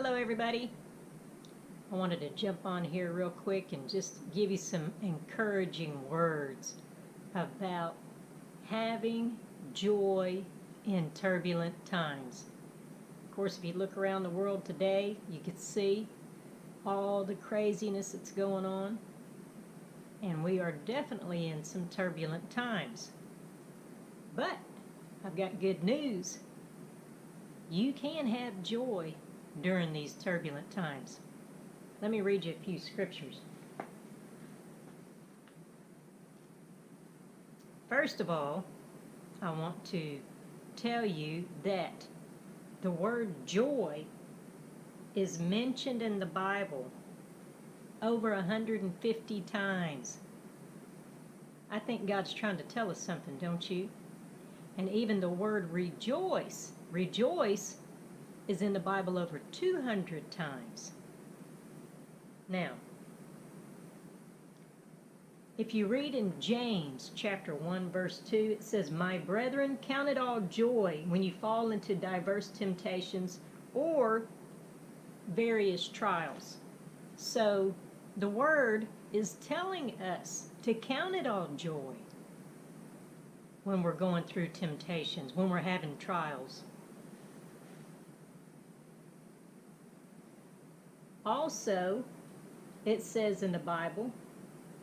Hello everybody. I wanted to jump on here real quick and just give you some encouraging words about having joy in turbulent times. Of course, if you look around the world today, you can see all the craziness that's going on, and we are definitely in some turbulent times. But I've got good news. You can have joy during these turbulent times. Let me read you a few scriptures. First of all, I want to tell you that the word joy is mentioned in the Bible over 150 times. I think God's trying to tell us something, don't you? And even the word rejoice is in the Bible over 200 times. Now, if you read in James chapter 1 verse 2, it says, "My brethren, count it all joy when you fall into diverse temptations or various trials." So the word is telling us to count it all joy when we're going through temptations, when we're having trials. Also, it says in the Bible,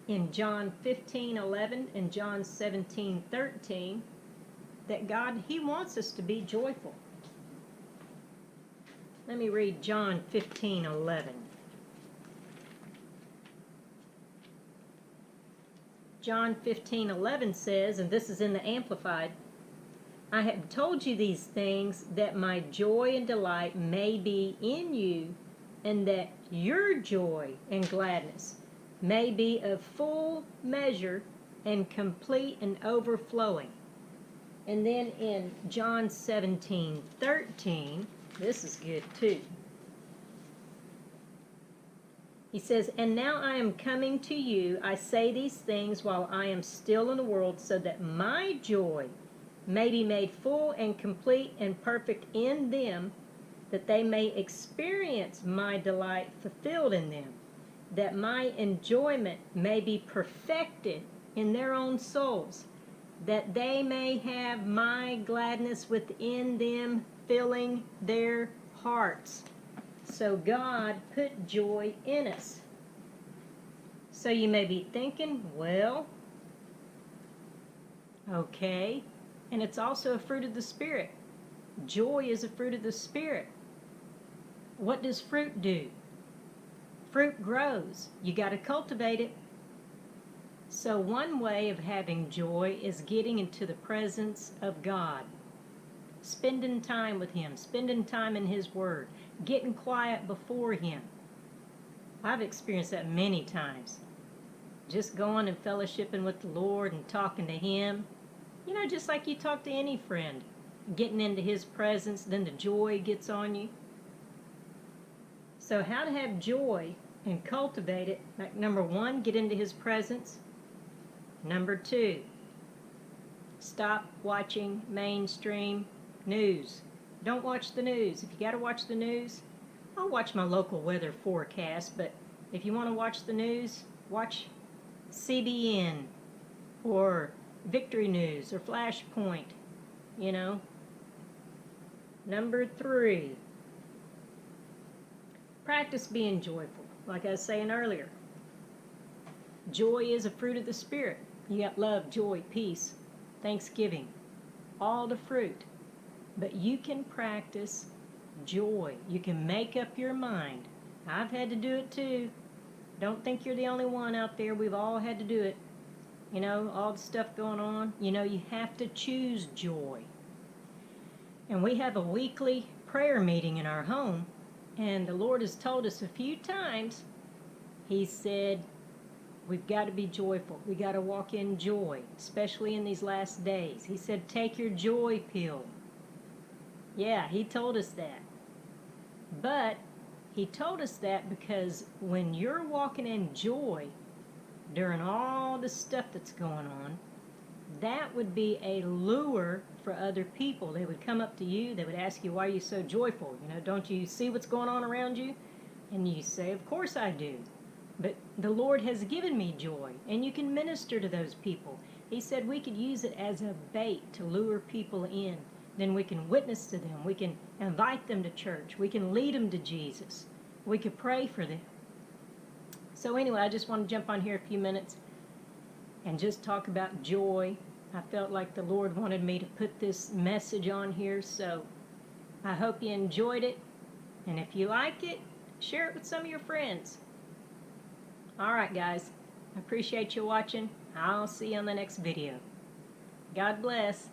in John 15:11 and John 17:13, that God, He wants us to be joyful. Let me read John 15:11. John 15:11 says, and this is in the Amplified, "I have told you these things that my joy and delight may be in you, and that your joy and gladness may be of full measure and complete and overflowing." And then in John 17:13, this is good too. He says, "And now I am coming to you. I say these things while I am still in the world, so that my joy may be made full and complete and perfect in them, that they may experience my delight fulfilled in them, that my enjoyment may be perfected in their own souls, that they may have my gladness within them, filling their hearts." So God put joy in us. So you may be thinking, well, okay, and it's also a fruit of the Spirit. Joy is a fruit of the Spirit. What does fruit do? Fruit grows. You got to cultivate it. So one way of having joy is getting into the presence of God. Spending time with Him, spending time in His Word, getting quiet before Him. I've experienced that many times. Just going and fellowshipping with the Lord and talking to Him. You know, just like you talk to any friend. Getting into His presence, then the joy gets on you. So how to have joy and cultivate it, like number one, get into His presence. Number two, stop watching mainstream news. Don't watch the news. If you got to watch the news, I'll watch my local weather forecast, but if you want to watch the news, watch CBN or Victory News or Flashpoint, you know. Number three, practice being joyful. Like I was saying earlier, joy is a fruit of the Spirit. You got love, joy, peace, thanksgiving, all the fruit. But you can practice joy. You can make up your mind. I've had to do it too. Don't think you're the only one out there. We've all had to do it. You know, all the stuff going on. You know, you have to choose joy. And we have a weekly prayer meeting in our home. And the Lord has told us a few times, He said, we've got to be joyful. We got to walk in joy, especially in these last days. He said, take your joy pill. Yeah, He told us that. But He told us that because when you're walking in joy during all the stuff that's going on, that would be a lure for other people. They would come up to you, they would ask you, why are you so joyful? You know, don't you see what's going on around you? And you say, of course I do. But the Lord has given me joy, and you can minister to those people. He said we could use it as a bait to lure people in. Then we can witness to them. We can invite them to church. We can lead them to Jesus. We could pray for them. So anyway, I just want to jump on here a few minutes and just talk about joy. I felt like the Lord wanted me to put this message on here, so I hope you enjoyed it. And if you like it, share it with some of your friends. All right, guys. I appreciate you watching. I'll see you on the next video. God bless.